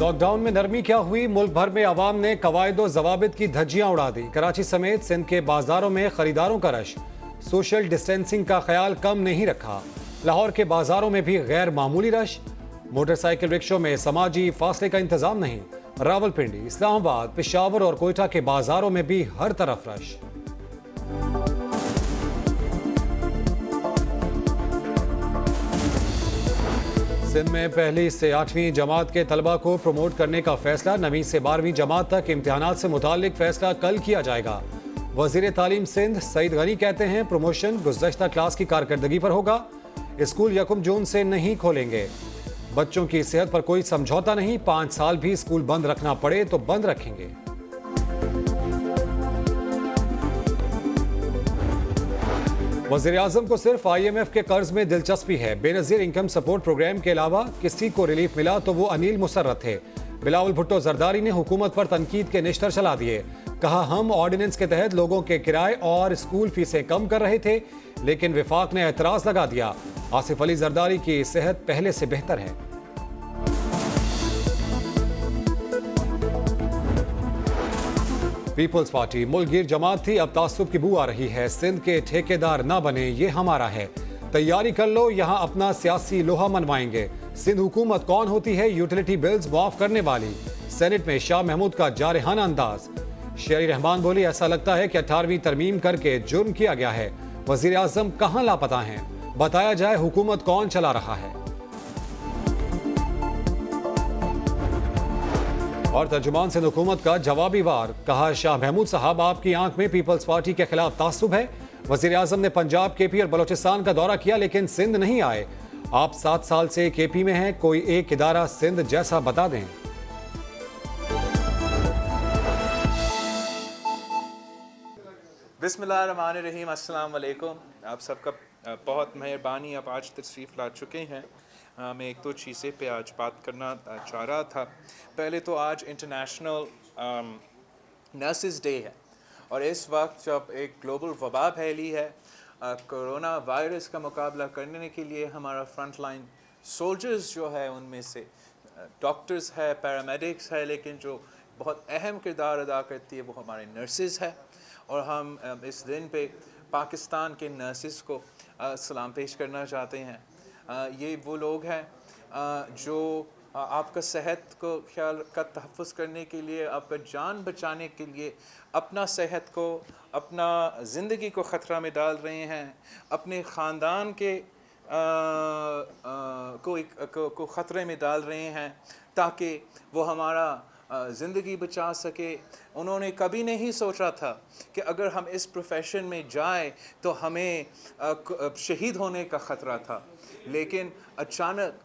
Lock down में नरमी क्या हुई, मुल्क भर में आवाम ने कवायद व जवाबित की धज्जियां उड़ा दी। कराची समेत सिंध के बाजारों में खरीदारों का रश, सोशल डिस्टेंसिंग का ख्याल कम नहीं रखा। लाहौर के बाजारों में भी गैर मामूली रश, मोटरसाइकिल रिक्शों में समाजी फासले का इंतजाम नहीं। रावलपिंडी, इस्लामाबाद, पेशावर और कोयटा के बाजारों में भी हर तरफ रश। सिंध में पहली से 8वीं जमात के तलबा को प्रमोट करने का फैसला, 9वीं से 12वीं जमात तक इम्तिहानात से मुताल्लिक फैसला कल किया जाएगा। वजीर तालीम सिंध सईद गनी कहते हैं प्रमोशन गुज़श्ता क्लास की कारकर्दगी पर होगा। स्कूल 1 जून से नहीं खोलेंगे। बच्चों की सेहत पर कोई समझौता नहीं, 5 साल भी स्कूल बंद रखना पड़े तो बंद रखेंगे। वज़ीर आज़म को सिर्फ IMF के कर्ज में दिलचस्पी है। बेनज़ीर इनकम सपोर्ट प्रोग्राम के अलावा किसी को रिलीफ मिला तो वो अनिल मुसर्रत थे। बिलावल भुट्टो जरदारी ने हुकूमत पर तनकीद के निश्तर चला दिए। कहा हम ऑर्डिनेंस के तहत लोगों के किराए और स्कूल फीसें कम कर रहे थे, लेकिन विफाक ने एतराज लगा दिया। आसिफ अली जरदारी की सेहत पहले से बेहतर है। पीपल्स पार्टी मुल्कगीर जमात थी, अब तासुब की बू आ रही है। सिंध के ठेकेदार ना बने, ये हमारा है। तैयारी कर लो, यहाँ अपना सियासी लोहा मनवाएंगे। सिंध हुकूमत कौन होती है यूटिलिटी बिल्स मुआफ करने वाली। सेनेट में शाह महमूद का जारहाना अंदाज। शेरी रहमान बोली ऐसा लगता है कि 18वीं तरमीम करके जुर्म किया गया है। वजीर आजम कहाँ लापता हैं, बताया जाए हुकूमत कौन चला रहा है। और तर्जुमान सिंध हुकूमत का जवाबी वार, कहा शाह महमूद साहब आपकी आंख में पीपल्स पार्टी के खिलाफ तासुब है। वजीर आजम ने पंजाब, KP और बलोचिस्तान का दौरा किया लेकिन सिंध नहीं आए। आप 7 साल से KP में हैं, कोई एक इदारा सिंध जैसा बता दें। बिस्मिल्लाहिर्रहमानिर्रहीम, अस्सलाम वालेकुम। आप सबका बहुत मेहरबानी, आप आज तशरीफ़ ला चुके हैं। मैं एक दो चीज़ें पे आज बात करना चाह रहा था। पहले तो आज इंटरनेशनल नर्सेस डे है और इस वक्त जब एक ग्लोबल वबा फैली है, कोरोना वायरस का मुकाबला करने के लिए हमारा फ्रंट लाइन सोल्जर्स जो है उनमें से डॉक्टर्स है, पैरामेडिक्स है, लेकिन जो बहुत अहम किरदार अदा करती है वो हमारे नर्सेस है। और हम इस दिन पे पाकिस्तान के नर्सेस को सलाम पेश करना चाहते हैं। ये वो लोग हैं जो आपका सेहत को ख्याल का तहफ़्फ़ुज़ करने के लिए, आपका जान बचाने के लिए अपना सेहत को, अपना ज़िंदगी को ख़तरा में डाल रहे हैं, अपने ख़ानदान के को ख़तरे में डाल रहे हैं ताकि वो हमारा ज़िंदगी बचा सके। उन्होंने कभी नहीं सोचा था कि अगर हम इस प्रोफेशन में जाएं तो हमें शहीद होने का ख़तरा था, लेकिन अचानक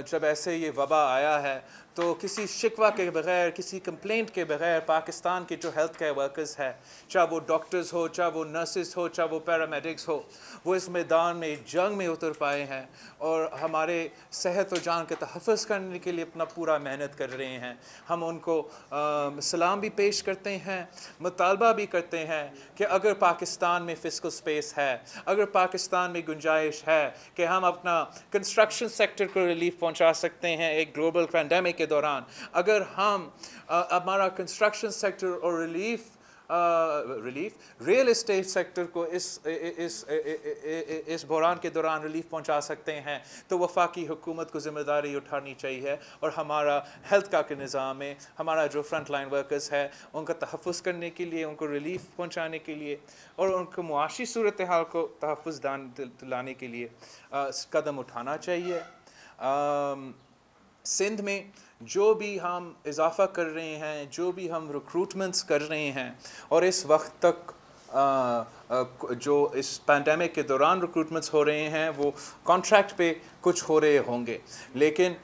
जब ऐसे ये वबा आया है तो किसी शिकवा के बग़ैर, किसी कंप्लेंट के बग़ैर पाकिस्तान के जो हेल्थ केयर वर्कर्स हैं, चाहे वो डॉक्टर्स हो, चाहे वो नर्सेस हो, चाहे वो पैरामेडिक्स हो, वो इस मैदान में जंग में उतर पाए हैं और हमारे सेहत और जान के तहफ़्फ़ुज़ करने के लिए अपना पूरा मेहनत कर रहे हैं। हम उनको सलाम भी पेश करते हैं, मुतालबा भी करते हैं कि अगर पाकिस्तान में फ़िस्कल स्पेस है, अगर पाकिस्तान में गुंजाइश है कि हम अपना कंस्ट्रक्शन सेक्टर को रिलीफ पहुंचा सकते हैं एक ग्लोबल पैंडेमिक के दौरान, अगर हम हमारा कंस्ट्रक्शन सेक्टर और रिलीफ रियल एस्टेट सेक्टर को इस बहरान के दौरान रिलीफ पहुंचा सकते हैं, तो वफाकी हुकूमत को ज़िम्मेदारी उठानी चाहिए और हमारा हेल्थ का निज़ाम में हमारा जो फ्रंट लाइन वर्कर्स है उनका तहफ़्फ़ुज़ करने के लिए, उनको रिलीफ पहुंचाने के लिए और उनको मुआशी सूरत हाल को तहफ़्फ़ुज़ दिलाने के लिए कदम उठाना चाहिए। सिंध में जो भी हम इजाफ़ा कर रहे हैं, जो भी हम रिक्रूटमेंट्स कर रहे हैं और इस वक्त तक जो इस पैंडेमिक के दौरान रिक्रूटमेंट्स हो रहे हैं वो कॉन्ट्रैक्ट पे कुछ हो रहे होंगे, लेकिन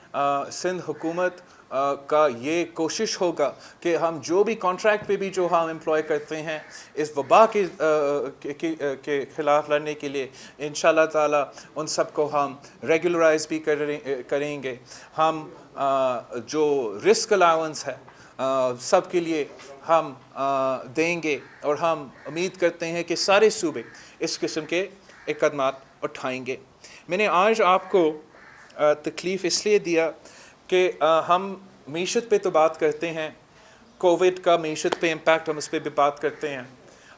सिंध हुकूमत का ये कोशिश होगा कि हम जो भी कॉन्ट्रैक्ट पे भी जो हम एम्प्लॉय करते हैं इस वबा के ख़िलाफ़ लड़ने के लिए इंशाअल्लाह ताला उन सब को हम रेगुलराइज भी करेंगे। हम जो रिस्क अलाउंस है सब के लिए हम देंगे और हम उम्मीद करते हैं कि सारे सूबे इस किस्म के इक़दामात उठाएंगे। मैंने आज आपको तकलीफ़ इसलिए दिया कि हम मीशत पे तो बात करते हैं, कोविड का मीशत पे इम्पैक्ट हम उस पर भी बात करते हैं,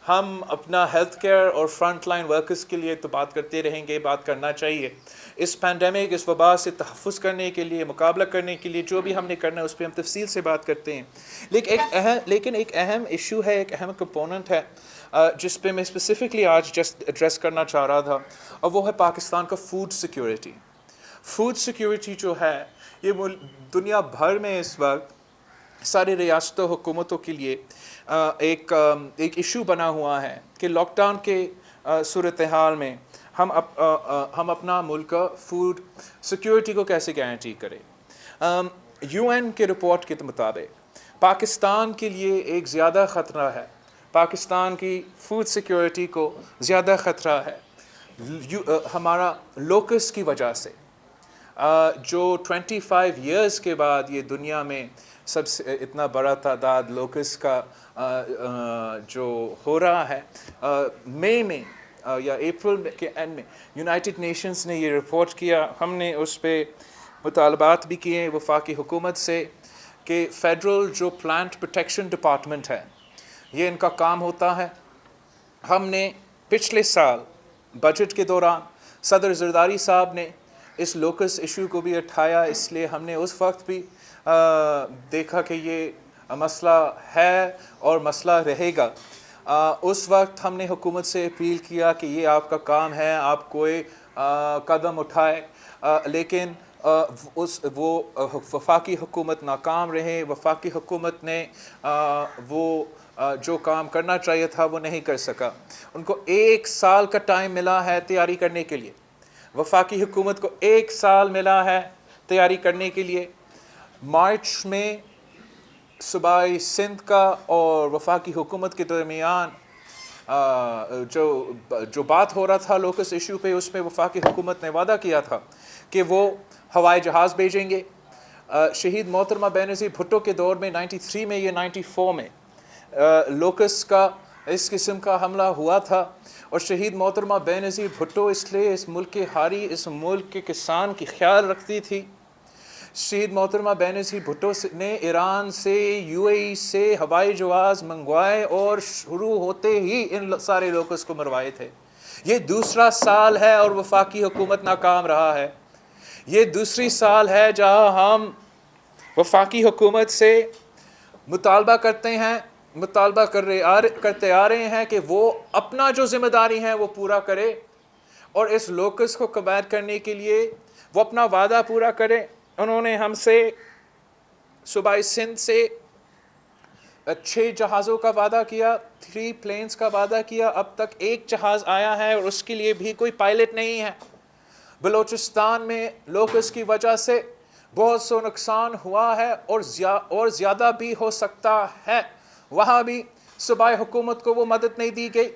हम अपना हेल्थ केयर और फ्रंट लाइन वर्कर्स के लिए तो बात करते रहेंगे, बात करना चाहिए। इस पैंडमिक, इस वबा से तहफ़्फ़ुज़ करने के लिए, मुकाबला करने के लिए जो भी हमने करना है उस पर हम तफसील से बात करते हैं। लेकिन एक अहम इशू है, एक अहम कंपोनेंट है जिस पे मैं स्पेसिफ़िकली आज जस्ट एड्रेस करना चाह रहा था, और वो है पाकिस्तान का फूड सिक्योरिटी। फूड सिक्योरिटी जो है ये दुनिया भर में इस वक्त सारी रियासतों हुकूमतों के लिए एक इशू बना हुआ है कि लॉकडाउन के सूरत हाल में हम अपना मुल्क का फूड सिक्योरिटी को कैसे गारंटी करें। यूएन के रिपोर्ट के मुताबिक पाकिस्तान के लिए एक ज़्यादा ख़तरा है, पाकिस्तान की फूड सिक्योरिटी को ज़्यादा ख़तरा है हमारा लोकस की वजह से, जो 25 इयर्स के बाद ये दुनिया में सबसे इतना बड़ा तादाद लोकस का जो हो रहा है। मई में या अप्रैल के एंड में यूनाइटेड नेशंस ने ये रिपोर्ट किया, हमने उस पर मुतालबात भी किए वफाकी हुकूमत से कि फ़ेडरल जो प्लांट प्रोटेक्शन डिपार्टमेंट है ये इनका काम होता है। हमने पिछले साल बजट के दौरान सदर ज़रदारी साहब ने इस लोकस इशू को भी उठाया, इसलिए हमने उस वक्त भी देखा कि ये मसला है और मसला रहेगा। उस वक्त हमने हुकूमत से अपील किया कि ये आपका काम है, आप कोई कदम उठाए, लेकिन वो वफाकी हुकूमत नाकाम रहे। वफाकी हुकूमत ने वो जो काम करना चाहिए था वो नहीं कर सका। उनको 1 साल का टाइम मिला है तैयारी करने के लिए, वफाकी हुकूमत को 1 साल मिला है तैयारी करने के लिए। मार्च में सूबाई सिंध का और वफाकी हुकूमत के दरमियान जो बात हो रहा था लोकस इशू पे, उसमें वफाकी हुकूमत ने वादा किया था कि वो हवाई जहाज़ भेजेंगे। शहीद मोहतरमा बेनज़ीर भुट्टो के दौर में 93 में या 94 में लोकस का इस किस्म का हमला हुआ था, और शहीद मोहतरमा बेनज़ीर भुट्टो इसलिए इस मुल्क के हारी, इस मुल्क के किसान की ख्याल रखती थी। शहीद मोहतरमा बेनज़ीर भुट्टो ने ईरान से, यूएई से हवाई जहाज़ मंगवाए और शुरू होते ही इन सारे लोकस को मरवाए थे। ये दूसरा साल है और वफाकी हुकूमत नाकाम रहा है। ये दूसरी साल है जहां हम वफाकी हुकूमत से मुतालबा करते आ रहे हैं कि वो अपना जो ज़िम्मेदारी है वो पूरा करे, और इस लोकस को कबैर करने के लिए वो अपना वादा पूरा करे। उन्होंने हमसे सूबाई सिंध से 6 जहाज़ों का वादा किया, 3 प्लेन्स का वादा किया। अब तक 1 जहाज़ आया है और उसके लिए भी कोई पायलट नहीं है। बलूचिस्तान में लोकस की वजह से बहुत सा नुकसान हुआ है और ज़्यादा भी हो सकता है। वहाँ भी सूबाई हुकूमत को वो मदद नहीं दी गई,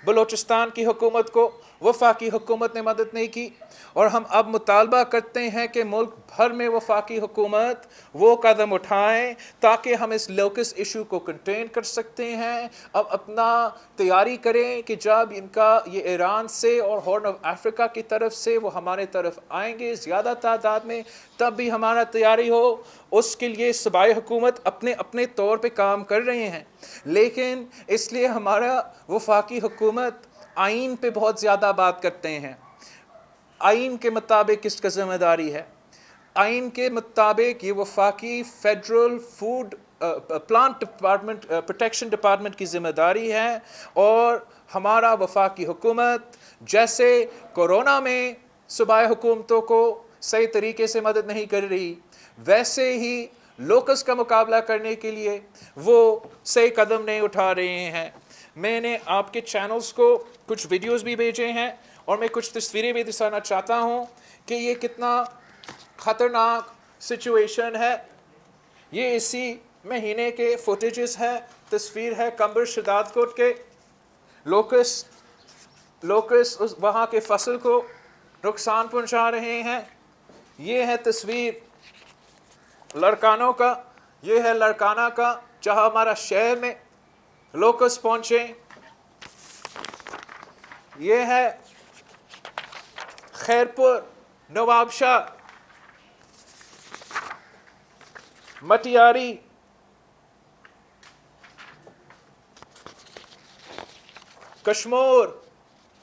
बलूचिस्तान की हुकूमत को वफाकी हुकूमत ने मदद नहीं की। और हम अब मुतालबा करते हैं कि मुल्क भर में वफाकी हुकूमत वो कदम उठाएं ताकि हम इस लोकस इशू को कंटेन कर सकते हैं। अब अपना तैयारी करें कि जब इनका ये ईरान से और हॉर्न ऑफ अफ्रीका की तरफ से वो हमारे तरफ आएंगे ज़्यादा तादाद में, तब भी हमारा तैयारी हो। उसके लिए सूबाई हुकूमत अपने अपने तौर पे काम कर रहे हैं, लेकिन इसलिए हमारा वफाकी हुकूमत आइन पे बहुत ज़्यादा बात करते हैं। आइन के मुताबिक किसका ज़िम्मेदारी है? आइन के मुताबिक ये वफाकी federal food plant department protection department की ज़िम्मेदारी है। और हमारा वफाकी हुकूमत जैसे कोरोना में सूबाई हुकूमतों को सही तरीके से मदद नहीं कर रही, वैसे ही लोकस का मुकाबला करने के लिए वो सही कदम नहीं उठा रहे हैं। मैंने आपके चैनल्स को कुछ वीडियोस भी भेजे हैं और मैं कुछ तस्वीरें भी दिखाना चाहता हूं कि ये कितना ख़तरनाक सिचुएशन है। ये इसी महीने के फुटेजेस है, तस्वीर है कंबर शदादकोट के। लोकस उस वहाँ के फसल को नुकसान पहुँचा रहे हैं। ये है तस्वीर लड़कानों का, ये है लड़काना का जहाँ हमारा शहर में लोकस पहुँचे। ये है खैरपुर, नवाबशाह। مٹیاری، کشمور،